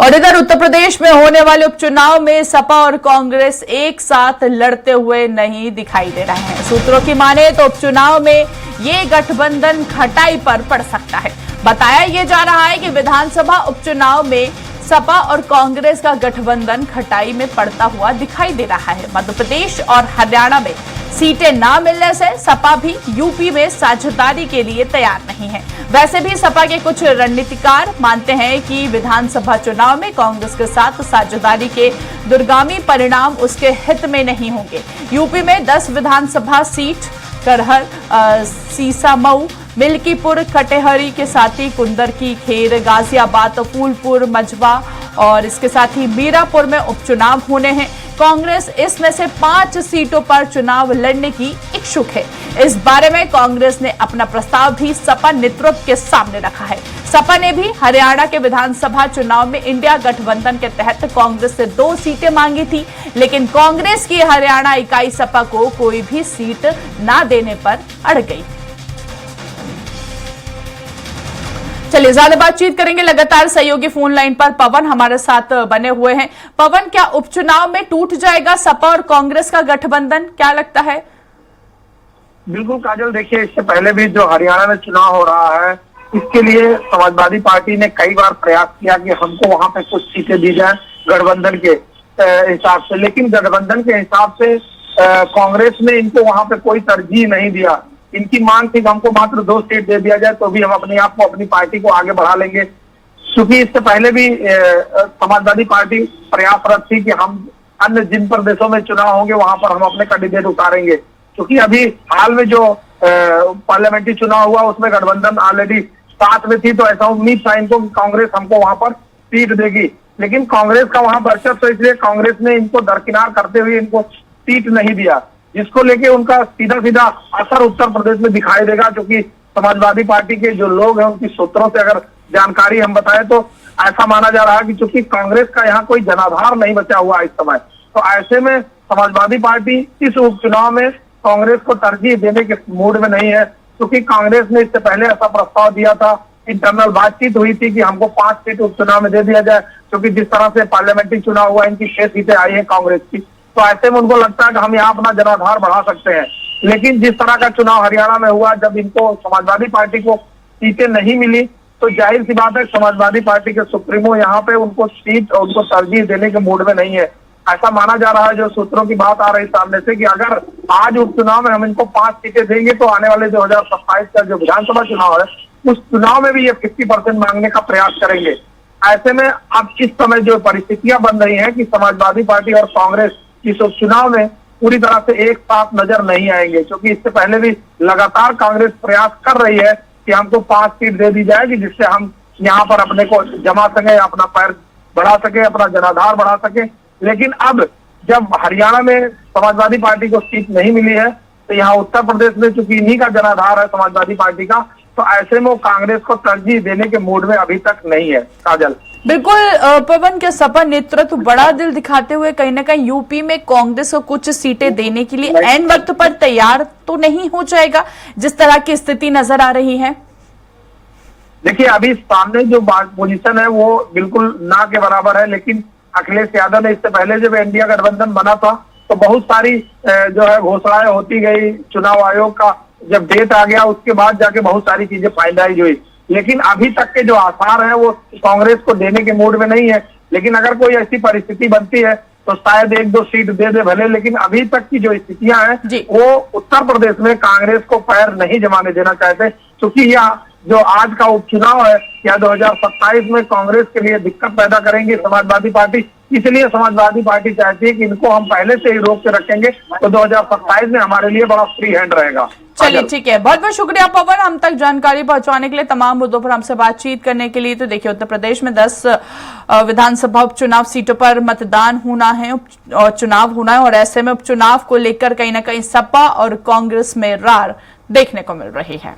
और इधर उत्तर प्रदेश में होने वाले उपचुनाव में सपा और कांग्रेस एक साथ लड़ते हुए नहीं दिखाई दे रहे हैं। सूत्रों की माने तो उपचुनाव में ये गठबंधन खटाई पर पड़ सकता है। बताया ये जा रहा है कि विधानसभा उपचुनाव में सपा और कांग्रेस का गठबंधन खटाई में पड़ता हुआ दिखाई दे रहा है। मध्य प्रदेश और हरियाणा में सीटें ना मिलने से सपा भी यूपी में साझेदारी के लिए तैयार नहीं है। वैसे भी सपा के कुछ रणनीतिकार मानते हैं कि विधानसभा चुनाव में कांग्रेस के साथ साझेदारी के दूरगामी परिणाम उसके हित में नहीं होंगे। यूपी में 10 विधानसभा सीट करहल, सीसामऊ, मिल्कीपुर, कटेहरी के साथ ही कुंदर की खेर, गाजियाबाद, फूलपुर, मजवा और इसके साथ ही मीरापुर में उपचुनाव होने हैं। कांग्रेस इसमें से 5 सीटों पर चुनाव लड़ने की इच्छुक है। इस बारे में कांग्रेस ने अपना प्रस्ताव भी सपा नेतृत्व के सामने रखा है। सपा ने भी हरियाणा के विधानसभा चुनाव में इंडिया गठबंधन के तहत कांग्रेस से 2 सीटें मांगी थी, लेकिन कांग्रेस की हरियाणा इकाई सपा को कोई भी सीट ना देने पर अड़ गई। चलिए ज्यादा बातचीत करेंगे। लगातार सहयोगी फोन लाइन पर पवन हमारे साथ बने हुए हैं। पवन, क्या उपचुनाव में टूट जाएगा सपा और कांग्रेस का गठबंधन, क्या लगता है? बिल्कुल काजल, देखिए इससे पहले भी जो हरियाणा में चुनाव हो रहा है, इसके लिए समाजवादी पार्टी ने कई बार प्रयास किया कि हमको वहां पे कुछ सीटें दी जाए गठबंधन के हिसाब से, लेकिन गठबंधन के हिसाब से कांग्रेस ने इनको वहां पे कोई तरजीह नहीं दिया। इनकी मांग थी कि हमको मात्र 2 सीट दे दिया जाए तो भी हम अपने आप को, अपनी पार्टी को आगे बढ़ा लेंगे। क्योंकि इससे पहले भी समाजवादी पार्टी प्रयासरत थी कि हम अन्य जिन प्रदेशों में चुनाव होंगे वहां पर हम अपने कैंडिडेट उतारेंगे। क्योंकि अभी हाल में जो पार्लियामेंट्री चुनाव हुआ उसमें गठबंधन ऑलरेडी साथ में थी, तो ऐसा उम्मीद था इनको कि कांग्रेस हमको वहां पर सीट देगी, लेकिन कांग्रेस का वहां वर्चस्व, तो इसलिए कांग्रेस ने इनको दरकिनार करते हुए इनको सीट नहीं दिया, जिसको लेके उनका सीधा सीधा असर उत्तर प्रदेश में दिखाई देगा। क्योंकि समाजवादी पार्टी के जो लोग हैं उनकी सूत्रों से अगर जानकारी हम बताएं तो ऐसा माना जा रहा है कि चूंकि कांग्रेस का यहाँ कोई जनाधार नहीं बचा हुआ इस समय, तो ऐसे में समाजवादी पार्टी इस उपचुनाव में कांग्रेस को तरजीह देने के मूड में नहीं है। क्योंकि कांग्रेस ने इससे पहले ऐसा प्रस्ताव दिया था, इंटरनल बातचीत हुई थी कि हमको 5 सीट उपचुनाव में दे दिया जाए। क्योंकि जिस तरह से पार्लियामेंट्री चुनाव हुआ, इनकी 6 सीटें आई है कांग्रेस की, तो ऐसे में उनको लगता है कि हम यहाँ अपना जनाधार बढ़ा सकते हैं। लेकिन जिस तरह का चुनाव हरियाणा में हुआ, जब इनको समाजवादी पार्टी को सीटें नहीं मिली, तो जाहिर सी बात है समाजवादी पार्टी के सुप्रीमो यहाँ पे उनको सीट और उनको तरजीह देने के मूड में नहीं है। ऐसा माना जा रहा है, जो सूत्रों की बात आ रही सामने से, कि अगर आज उपचुनाव में हम इनको 5 सीटें देंगे तो आने वाले 2027 का जो विधानसभा चुनाव है उस चुनाव में भी ये 50% मांगने का प्रयास करेंगे। ऐसे में अब इस समय जो परिस्थितियां बन रही है कि समाजवादी पार्टी और कांग्रेस इस उपचुनाव में पूरी तरह से एक साथ नजर नहीं आएंगे। क्योंकि इससे पहले भी लगातार कांग्रेस प्रयास कर रही है कि हमको 5 सीट दे दी जाएगी, जिससे हम यहाँ पर अपने को जमा सके, अपना पैर बढ़ा सके, अपना जनाधार बढ़ा सके। लेकिन अब जब हरियाणा में समाजवादी पार्टी को सीट नहीं मिली है, तो यहाँ उत्तर प्रदेश में चूंकि इन्हीं का जनाधार है समाजवादी पार्टी का, तो ऐसे में वो कांग्रेस को तरजीह देने के मूड में अभी तक नहीं है। काजल, बिल्कुल पवन, के सपा नेतृत्व बड़ा दिल दिखाते हुए कहीं ना कहीं यूपी में कांग्रेस को कुछ सीटें देने के लिए एन वक्त पर तैयार तो नहीं हो जाएगा, जिस तरह की स्थिति नजर आ रही है? देखिए अभी सामने जो पोजीशन है वो बिल्कुल ना के बराबर है। लेकिन अखिलेश यादव ने इससे पहले जब इंडिया गठबंधन बना था तो बहुत सारी जो है घोषणाएं होती गई, चुनाव आयोग का जब डेट आ गया उसके बाद जाके बहुत सारी चीजें फाइनलाइज हुई। लेकिन अभी तक के जो आसार हैं वो कांग्रेस को देने के मूड में नहीं है। लेकिन अगर कोई ऐसी परिस्थिति बनती है तो शायद 1-2 सीट दे दे भले, लेकिन अभी तक की जो स्थितियां हैं वो उत्तर प्रदेश में कांग्रेस को पैर नहीं जमाने देना चाहते। क्योंकि यह जो आज का उपचुनाव है या 2027 में कांग्रेस के लिए दिक्कत पैदा करेंगी समाजवादी पार्टी, इसलिए समाजवादी पार्टी चाहती है कि इनको हम पहले से ही रोक के रखेंगे तो 2027 में हमारे लिए बड़ा फ्री हैंड रहेगा। चलिए ठीक है, बहुत बहुत शुक्रिया पवन, हम तक जानकारी पहुंचाने के लिए, तमाम मुद्दों पर हमसे बातचीत करने के लिए। तो देखिए उत्तर प्रदेश में 10 विधानसभा उपचुनाव सीटों पर मतदान होना है और चुनाव होना है, और ऐसे में उपचुनाव को लेकर कहीं ना कहीं सपा और कांग्रेस में रार देखने को मिल रही है।